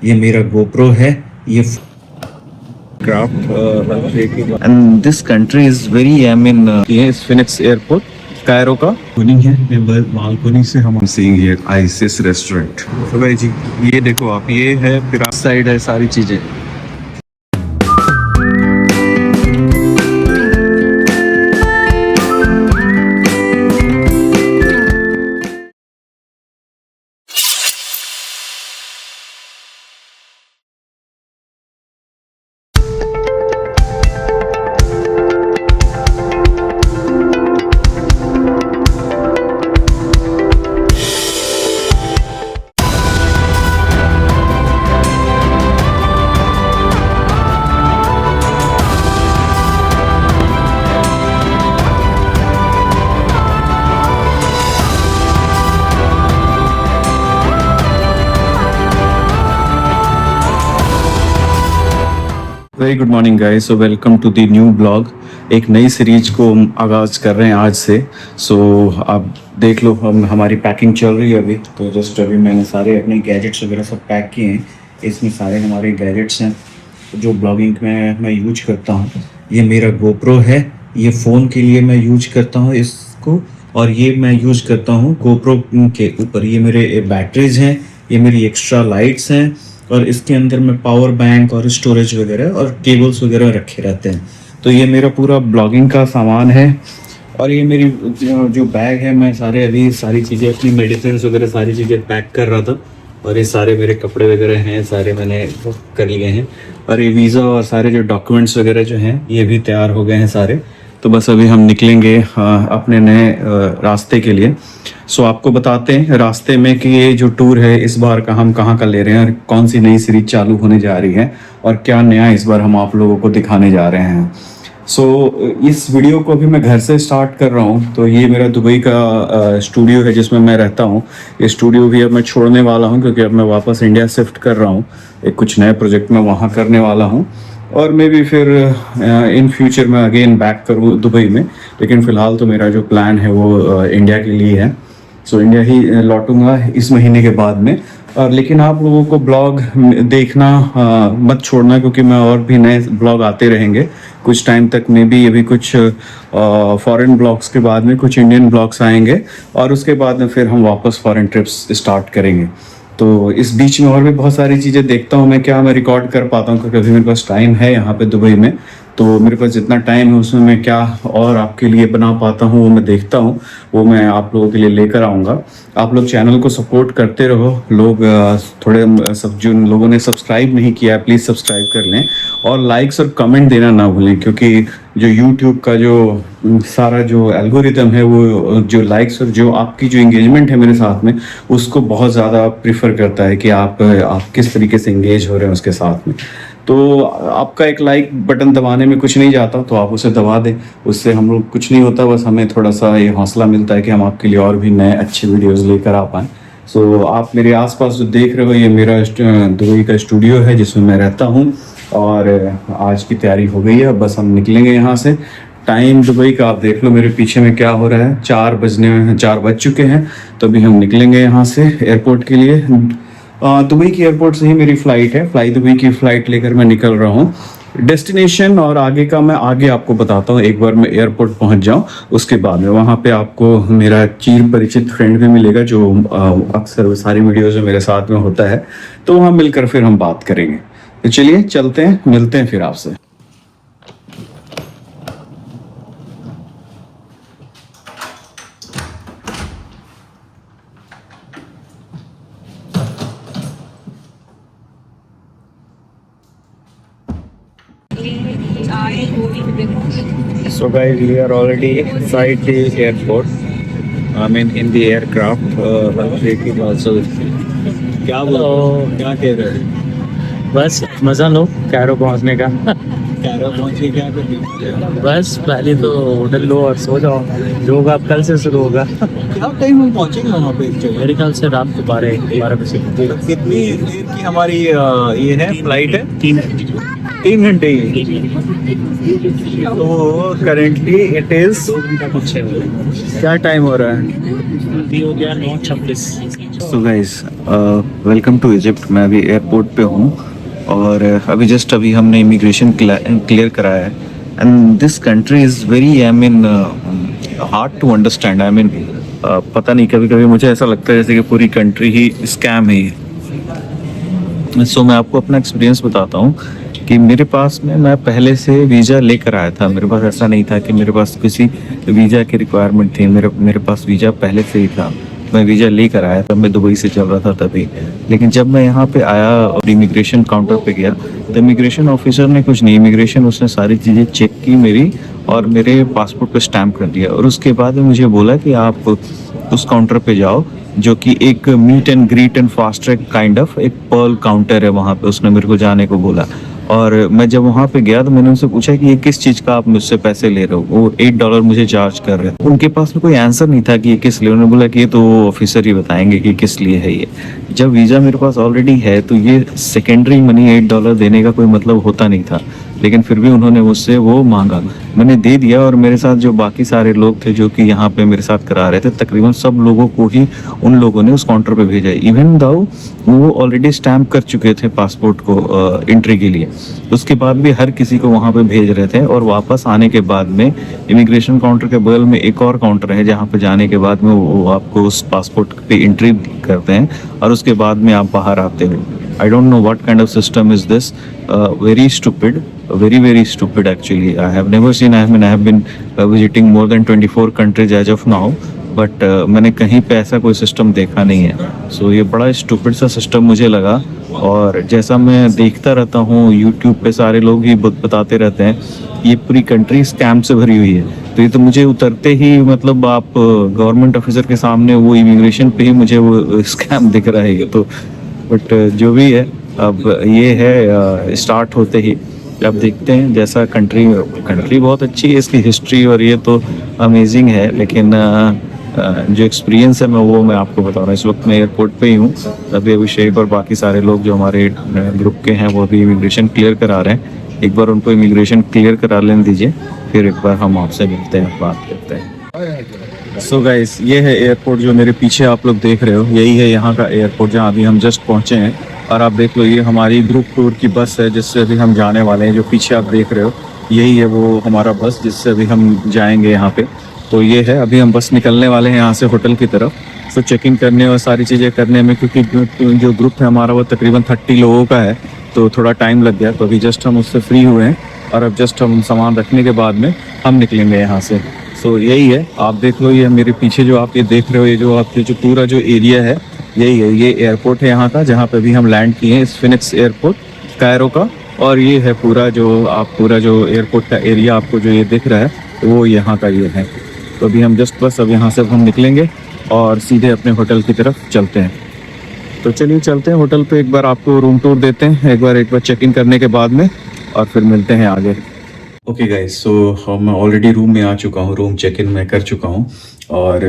ये मेरा गोप्रो है, ये craft and this country is very ये फिनिक्स एयरपोर्ट कायरो का ओपनिंग है। बालकनी से हम सीइंग हियर आइसिस रेस्टोरेंट। तो भाई जी ये देखो आप, ये है फिर साइड है सारी चीजें। Very good morning guys, so welcome to the new blog. एक नई सीरीज को हम आगाज़ कर रहे हैं आज से। सो आप देख लो, हमारी पैकिंग चल रही है अभी। तो जस्ट अभी मैंने सारे अपने गैजेट्स वगैरह सब पैक किए हैं। इसमें सारे हमारे गैजेट्स हैं जो ब्लॉगिंग में मैं यूज करता हूँ। ये मेरा गोप्रो है, ये फ़ोन के लिए मैं यूज करता हूँ इसको, और ये मैं यूज करता हूँ गोप्रो के ऊपर। ये मेरे बैटरीज हैं, ये मेरी एक्स्ट्रा लाइट्स हैं, और इसके अंदर में पावर बैंक और स्टोरेज वगैरह और केबल्स वगैरह रखे रहते हैं। तो ये मेरा पूरा ब्लॉगिंग का सामान है। और ये मेरी जो बैग है, मैं सारी चीज़ें अपनी मेडिसिन वगैरह सारी चीज़ें पैक कर रहा था। और ये सारे मेरे कपड़े वगैरह हैं, सारे मैंने कर लिए हैं। और ये वीज़ा और सारे जो डॉक्यूमेंट्स वगैरह जो हैं ये भी तैयार हो गए हैं सारे। तो बस अभी हम निकलेंगे अपने नए रास्ते के लिए। सो आपको बताते हैं रास्ते में कि ये जो टूर है इस बार का हम कहाँ का ले रहे हैं, और कौन सी नई सीरीज चालू होने जा रही है, और क्या नया इस बार हम आप लोगों को दिखाने जा रहे हैं। सो इस वीडियो को भी मैं घर से स्टार्ट कर रहा हूँ। तो ये मेरा दुबई का स्टूडियो है जिसमें मैं रहता हूँ। ये स्टूडियो भी अब मैं छोड़ने वाला हूँ क्योंकि अब मैं वापस इंडिया शिफ्ट कर रहा हूँ। एक कुछ नए प्रोजेक्ट में वहाँ करने वाला हूँ, और मे भी फिर इन फ्यूचर में अगेन बैक करूँ दुबई में। लेकिन फ़िलहाल तो मेरा जो प्लान है वो इंडिया के लिए है। सो इंडिया ही लौटूंगा इस महीने के बाद में। और लेकिन आप लोगों को ब्लॉग देखना मत छोड़ना, क्योंकि मैं और भी नए ब्लॉग आते रहेंगे कुछ टाइम तक। में भी अभी कुछ फॉरेन ब्लॉग्स के बाद में कुछ इंडियन ब्लॉग्स आएंगे, और उसके बाद में फिर हम वापस फॉरेन ट्रिप्स स्टार्ट करेंगे। तो इस बीच में और भी बहुत सारी चीज़ें देखता हूँ मैं रिकॉर्ड कर पाता हूँ, क्योंकि अभी मेरे पास टाइम है यहाँ पे दुबई में। तो मेरे पास जितना टाइम है उसमें मैं क्या और आपके लिए बना पाता हूँ वो मैं देखता हूँ, वो मैं आप लोगों के लिए लेकर आऊँगा। आप लोग चैनल को सपोर्ट करते रहो। लोग थोड़े सब जिन लोगों ने सब्सक्राइब नहीं किया है प्लीज़ सब्सक्राइब कर लें, और लाइक्स और कमेंट देना ना भूलें, क्योंकि जो यूट्यूब का जो सारा जो एल्गोरिदम है वो जो लाइक्स और जो आपकी जो इंगेजमेंट है मेरे साथ में उसको बहुत ज़्यादा प्रीफर करता है कि आप किस तरीके से इंगेज हो रहे हैं उसके साथ में। तो आपका एक लाइक बटन दबाने में कुछ नहीं जाता, तो आप उसे दबा दें, उससे हम लोग कुछ नहीं होता, बस हमें थोड़ा सा ये हौसला मिलता है कि हम आपके लिए और भी नए अच्छे वीडियोस लेकर आ पाएँ। सो आप मेरे आसपास जो देख रहे हो ये मेरा दुबई का स्टूडियो है जिसमें मैं रहता हूँ। और आज की तैयारी हो गई है, बस हम निकलेंगे यहाँ से। टाइम दुबई का आप देख लो मेरे पीछे में क्या हो रहा है, 4 बज चुके हैं। तो अभी हम निकलेंगे यहाँ से एयरपोर्ट के लिए। दुबई की एयरपोर्ट से ही मेरी फ़्लाइट है, फ्लाई दुबई की फ़्लाइट लेकर मैं निकल रहा हूँ। डेस्टिनेशन और आगे का मैं आगे आपको बताता हूँ, एक बार मैं एयरपोर्ट पहुँच जाऊँ उसके बाद में। वहाँ पे आपको मेरा चीर परिचित फ्रेंड भी मिलेगा जो अक्सर सारी वीडियोज़ में मेरे साथ में होता है। तो वहाँ मिलकर फिर हम बात करेंगे। तो चलिए चलते हैं, मिलते हैं फिर आपसे। So guys, we are already inside the airport. I mean in the aircraft. Taking also. क्या कह रहे हैं? बस मज़ा लो कैरो पहुंचने का। कैरो पहुंचे क्या कर रही है? बस पहले तो होटल लो और सो जाओ, जो होगा अब कल से शुरू होगा। कब टाइम हम पहुंचेंगे वहाँ पे? मेरे ख्याल से रात को 12 बजे। कितनी देर की हमारी ये है फ्लाइट है? 3 घंटे ही। तो करेंटली इट इज 2 घंटा कुछ है। क्या टाइम हो रहा है? अभी हो गया 9:26। So guys, welcome to Egypt. मैं अभी एयरपोर्ट पे हूँ और अभी हमने इमिग्रेशन क्लियर कराया है। And this country is very I mean hard to understand. I mean पता नहीं, कभी कभी मुझे ऐसा लगता है जैसे कि पूरी कंट्री ही स्कैम है ये। सो मैं आपको अपना एक्सपीरियंस बताता हूँ कि मेरे पास में, मैं पहले से वीज़ा लेकर आया था। मेरे पास ऐसा नहीं था कि मेरे पास किसी वीज़ा की रिक्वायरमेंट थी। मेरे पास वीज़ा पहले से ही था। मैं वीज़ा लेकर आया था, मैं दुबई से चल रहा था तभी। लेकिन जब मैं यहाँ पे आया और इमिग्रेशन काउंटर पे गया तो इमिग्रेशन ऑफिसर ने कुछ नहीं, इमिग्रेशन उसने सारी चीज़ें चेक की मेरी और मेरे पासपोर्ट पे स्टैम्प कर दिया। और उसके बाद में मुझे बोला कि आप उस काउंटर पे जाओ, जो कि एक meet and greet and fast track kind of एक पर्ल काउंटर है वहाँ पे। उसने मेरे को जाने को बोला और मैं जब वहाँ पे गया तो मैंने उनसे पूछा कि ये किस चीज़ का आप मुझसे पैसे ले रहे हो। वो $8 मुझे चार्ज कर रहे थे। उनके पास में कोई आंसर नहीं था कि ये किस लिए। उन्होंने बोला कि ये तो ऑफिसर ही बताएंगे कि किस लिए है ये। जब वीज़ा मेरे पास ऑलरेडी है तो ये सेकेंडरी मनी $8 देने का कोई मतलब होता नहीं था। लेकिन फिर भी उन्होंने मुझसे वो मांगा, मैंने दे दिया। और मेरे साथ जो बाकी सारे लोग थे जो कि यहाँ पे मेरे साथ करा रहे थे, तकरीबन सब लोगों को ही उन लोगों ने उस काउंटर पे भेजा। इवन दो वो ऑलरेडी स्टैम्प कर चुके थे पासपोर्ट को एंट्री के लिए, उसके बाद भी हर किसी को वहाँ पे भेज रहे थे। और वापस आने के बाद में इमिग्रेशन काउंटर के बगल में एक और काउंटर है जहाँ पे जाने के बाद में वो आपको उस पासपोर्ट पे एंट्री करते हैं और उसके बाद में आप बाहर आते हो। I don't know what kind of system is this. Very stupid, very stupid actually. I have never seen. I mean, I have been visiting more than 24 countries as of now, but मैंने कहीं पे ऐसा कोई system देखा नहीं है। So ये बड़ा स्टूपिड सा सिस्टम मुझे लगा। और जैसा मैं देखता रहता हूँ यूट्यूब पे, सारे लोग ही बताते रहते हैं ये पूरी कंट्री स्कैम से भरी हुई है। तो ये तो मुझे उतरते ही, मतलब आप गवर्नमेंट ऑफिसर के सामने वो इमिग्रेशन पे ही मुझे वो स्कैम दिख रहा है ये तो। बट जो भी है, अब ये है स्टार्ट होते ही। अब देखते हैं जैसा कंट्री बहुत अच्छी है, इसकी हिस्ट्री और ये तो अमेजिंग है। लेकिन जो एक्सपीरियंस है मैं आपको बता रहा हूँ। इस वक्त मैं एयरपोर्ट पे ही हूँ। अभी अभिषेक और बाकी सारे लोग जो हमारे ग्रुप के हैं वो अभी इमिग्रेशन क्लियर करा रहे हैं। एक बार उनको इमिग्रेशन क्लियर करा लेने दीजिए, फिर एक बार हम आपसे मिलते हैं, बात करते हैं। सो गाइस, ये है एयरपोर्ट जो मेरे पीछे आप लोग देख रहे हो। यही है यहाँ का एयरपोर्ट जहाँ अभी हम जस्ट पहुँचे हैं। और आप देख लो, ये हमारी ग्रुप टूर की बस है जिससे अभी हम जाने वाले हैं। जो पीछे आप देख रहे हो यही है वो हमारा बस जिससे अभी हम जाएंगे यहाँ पे। तो ये है, अभी हम बस निकलने वाले हैं यहाँ से होटल की तरफ। तो चेकिंग करने और सारी चीज़ें करने में, क्योंकि जो ग्रुप है हमारा वो तकरीबन 30 लोगों का है, तो थोड़ा टाइम लग गया। तो अभी जस्ट हम उससे फ्री हुए हैं और अब जस्ट हम सामान रखने के बाद में हम निकलेंगे यहाँ से। सो यही है, आप देख लो, ये मेरे पीछे जो आप ये देख रहे हो, ये जो आपके जो पूरा जो एरिया है यही है। ये एयरपोर्ट है यहाँ का जहाँ पे भी हम लैंड किए हैं, फिनिक्स एयरपोर्ट कायरो का। और ये है पूरा जो एयरपोर्ट का एरिया आपको जो ये दिख रहा है वो यहाँ का ये है। तो अभी हम जस्ट बस अब यहाँ से हम निकलेंगे और सीधे अपने होटल की तरफ चलते हैं। तो चलिए चलते हैं होटल पे, एक बार आपको रूम टूर देते हैं एक बार चेक इन करने के बाद में, और फिर मिलते हैं आगे। ओके गाइस, सो मैं ऑलरेडी रूम में आ चुका हूँ, रूम चेक इन मैं कर चुका हूँ। और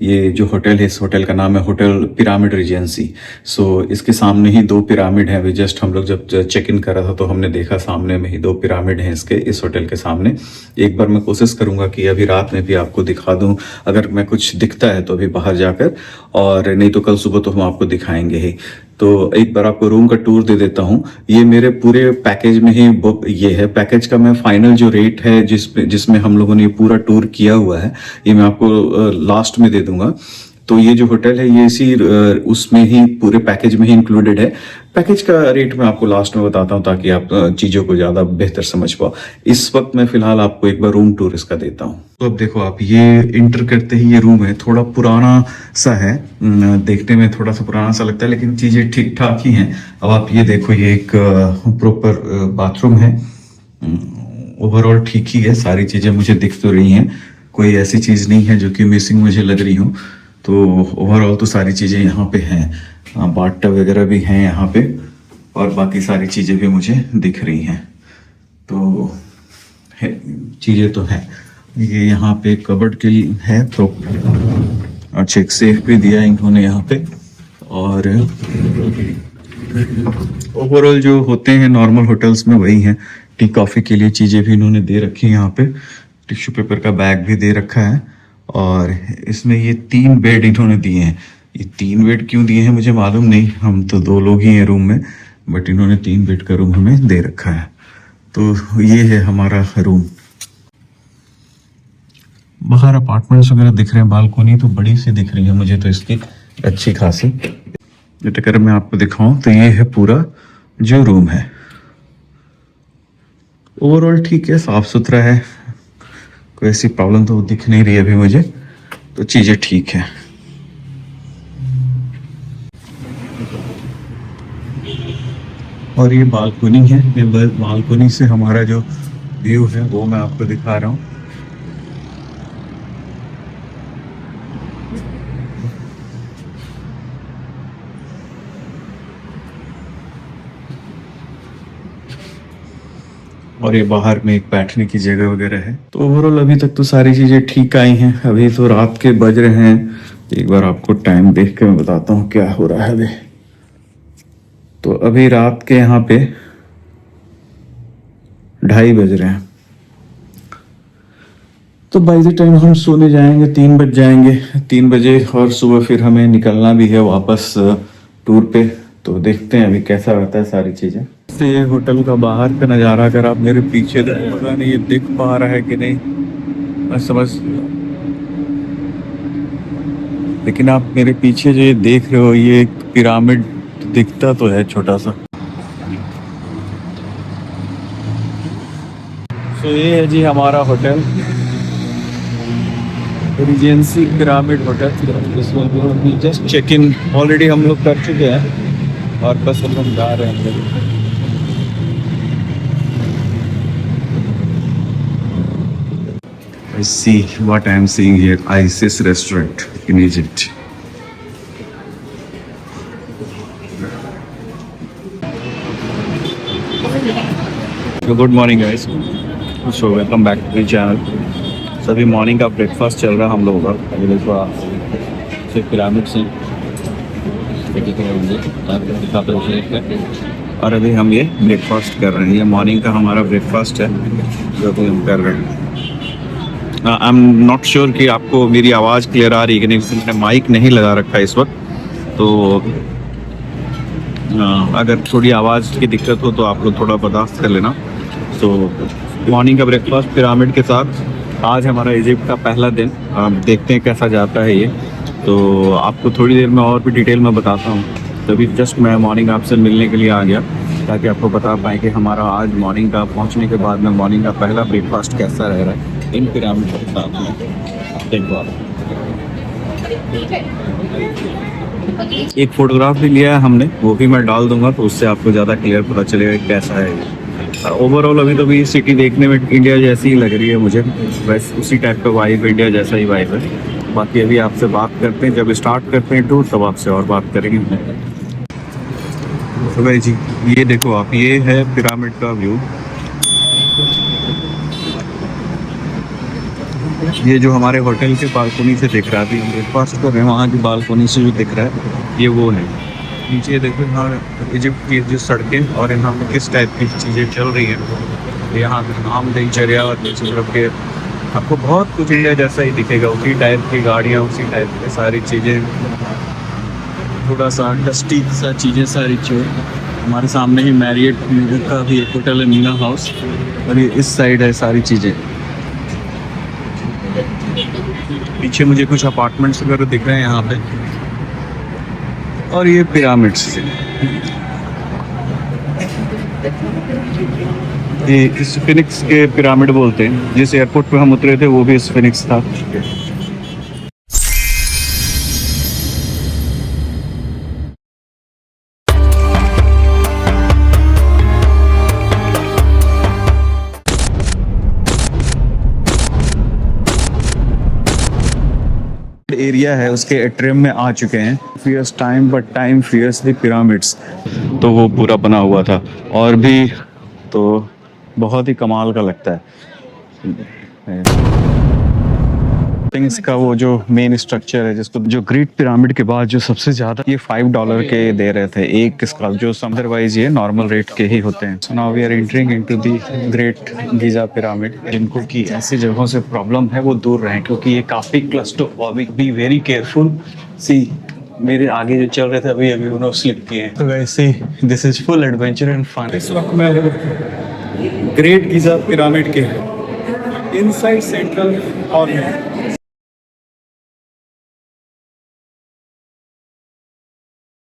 ये जो होटल है, इस होटल का नाम है होटल पिरामिड रीजेंसी। सो इसके सामने ही 2 पिरामिड हैं। अभी जस्ट हम लोग जब चेक इन कर रहा था तो हमने देखा सामने में ही 2 पिरामिड हैं इसके, इस होटल के सामने। एक बार मैं कोशिश करूंगा कि अभी रात में भी आपको दिखा दूं, अगर मैं कुछ दिखता है तो अभी बाहर जाकर, और नहीं तो कल सुबह तो हम आपको दिखाएंगे ही। तो एक बार आपको रूम का टूर दे देता हूँ। ये मेरे पूरे पैकेज में ही ये है। पैकेज का मैं फाइनल जो रेट है जिसमें हम लोगों ने पूरा टूर किया हुआ है, ये मैं आपको लास्ट में दे दूंगा। तो ये जो होटल है ये इसी उसमें ही पूरे पैकेज में ही इंक्लूडेड है। पैकेज का रेट मैं आपको लास्ट में बताता हूँ ताकि आप चीज़ों को ज़्यादा बेहतर समझ पाओ। इस वक्त मैं फिलहाल आपको एक बार रूम टूर इसका देता हूँ। तो अब देखो आप, ये इंटर करते ही ये रूम है, थोड़ा पुराना सा है, देखने में थोड़ा सा पुराना सा लगता है लेकिन चीज़ें ठीक ठाक ही हैं। अब आप ये देखो, ये एक प्रॉपर बाथरूम है, ओवरऑल ठीक ही है, सारी चीज़ें मुझे दिख तो रही हैं, कोई ऐसी चीज़ नहीं है जो कि मिसिंग मुझे लग रही हो। तो ओवरऑल तो सारी चीज़ें यहाँ पे हैं, बाथटब वगैरह भी हैं यहाँ पे, और बाकी सारी चीज़ें भी मुझे दिख रही हैं। तो चीज़ें तो हैं। ये यहाँ पे कबर्ड के लिए है प्रॉपर, अच्छा एक सेफ भी दिया है इन्होंने यहाँ पे। और ओवरऑल जो होते हैं नॉर्मल होटल्स में वही हैं। टी कॉफ़ी के लिए चीज़ें भी इन्होंने दे रखी है यहाँ पे, टिश्यू पेपर का बैग भी दे रखा है। और इसमें ये 3 बेड इन्होंने दिए हैं, ये 3 बेड क्यों दिए हैं मुझे मालूम नहीं, हम तो 2 लोग ही हैं रूम में, बट इन्होंने 3 बेड का रूम हमें दे रखा है। तो ये है हमारा रूम। बाहर अपार्टमेंट्स वगैरह दिख रहे हैं, बालकोनी तो बड़ी सी दिख रही है मुझे तो इसकी अच्छी खासी। अगर मैं आपको दिखाऊं तो ये है पूरा जो रूम है। ओवरऑल ठीक है, साफ सुथरा है, कोई ऐसी प्रॉब्लम तो दिख नहीं रही अभी मुझे, तो चीजें ठीक है। और ये बालकोनी है, ये बालकोनी से हमारा जो व्यू है वो मैं आपको दिखा रहा हूँ। और ये बाहर में एक बैठने की जगह वगैरह है। तो ओवरऑल अभी तक तो सारी चीजें ठीक आई हैं। अभी तो रात के बज रहे हैं, एक बार आपको टाइम देख के मैं बताता हूँ क्या हो रहा है अभी। तो अभी रात के यहाँ पे 2:30 बज रहे हैं। तो बाई द टाइम हम सोने जाएंगे 3 बज जाएंगे, 3 बजे, और सुबह फिर हमें निकलना भी है वापस टूर पे। तो देखते हैं अभी कैसा रहता है सारी चीजें। से ये होटल का बाहर का नज़ारा अगर आप मेरे पीछे पता नहीं ये दिख पा रहा है कि नहीं, मैं समझ, लेकिन आप मेरे पीछे जो ये देख रहे हो ये एक पिरामिड दिखता तो है छोटा सा। तो ये है जी हमारा hotel, Regency Pyramid hotel. Just check in already हम लोग कर चुके हैं और बस हम लोग जा रहे हैं। I see what I am seeing here, ISIS restaurant in Egypt. So good morning guys. So welcome back to the channel. सभी मॉर्निंग का ब्रेकफास्ट चल रहा है हम लोगों का। अभी देखो आप से पिरामिड से और अभी हम ये ब्रेकफास्ट कर रहे हैं। ये मॉर्निंग का हमारा ब्रेकफास्ट है जो अभी हम कर रहे हैं। आई एम नॉट श्योर कि आपको मेरी आवाज़ क्लियर आ रही है कि नहीं, मैंने माइक नहीं लगा रखा है इस वक्त, तो अगर थोड़ी आवाज़ की दिक्कत हो तो आप लोग थोड़ा बर्दाश्त कर लेना। तो मॉर्निंग का ब्रेकफास्ट पिरामिड के साथ। आज हमारा इजिप्ट का पहला दिन, देखते हैं कैसा जाता है ये। तो आपको थोड़ी देर में और भी डिटेल में बताता हूँ। तभी जस्ट मैं मॉर्निंग आपसे मिलने के लिए आ गया ताकि आपको बता पाएँ कि हमारा आज मॉर्निंग का पहुँचने के बाद में मॉर्निंग का पहला ब्रेकफास्ट कैसा रह रहा है इन पिरामिड के साथ में। देखो आप, एक फोटोग्राफ भी लिया है हमने, वो भी मैं डाल दूंगा तो उससे आपको ज़्यादा क्लियर पता चलेगा कि कैसा है। ओवरऑल अभी तो भी सिटी देखने में इंडिया जैसी ही लग रही है मुझे, बस उसी टाइप का वाइब, इंडिया जैसा ही वाइब है। बाकी अभी आपसे बात करते हैं, जब स्टार्ट करते हैं टूर तब आपसे और बात करेंगे। तो भाई जी ये देखो आप, ये है पिरामिड का व्यू। ये जो हमारे होटल के बालकोनी से दिख रहा है, अभी हम ब्रेकफास्ट कर रहे हैं, वहाँ की बालकोनी से जो दिख रहा है ये वो है। नीचे देखो यहाँ इजिप्ट की जो सड़कें और यहाँ पे किस टाइप की चीज़ें चल रही हैं। यहाँ पे आम दिनचर्या और नीचे तरफ के आपको बहुत कुछ इंडिया जैसा ही दिखेगा, उसी टाइप की गाड़ियाँ, उसी टाइप की सारी चीज़ें, थोड़ा सा डस्टी सा चीज़ें सारी चीज़ें। हमारे सामने ही मैरियट का भी एक होटल है, मीना हाउस, और ये इस साइड है सारी चीज़ें। पीछे मुझे कुछ अपार्टमेंट्स वगैरह दिख रहे हैं यहाँ पे, और ये पिरामिड्स, ये स्फिनिक्स के पिरामिड बोलते हैं। जिस एयरपोर्ट पे हम उतरे थे वो भी स्फिनिक्स था। एरिया है उसके एट्रियम में आ चुके हैं। Fears time but time fears the pyramids, तो वो पूरा बना हुआ था और भी तो बहुत ही कमाल का लगता है। इसका वो जो मेन स्ट्रक्चर है, जिसको जो ग्रेट पिरामिड के बाद जो सबसे ज्यादा, ये $5 के दे रहे थे एक इसका, जो अदरवाइज ये नॉर्मल रेट के ही होते हैं। So now we are entering into the great Giza pyramid. जिनको की ऐसी जगहों से प्रॉब्लम है वो दूर रहें, क्योंकि ये काफी क्लस्ट्रोफोबिक, बी वेरी केयरफुल। सी मेरे आगे जो चल रहे थे अभी अभी उन्होंने स्लिप किए हैं। तो guys see this is full adventure and fun. इस वक्त मैं ग्रेट गिजा पिरामिड के इनसाइड सेंट्रल हॉल में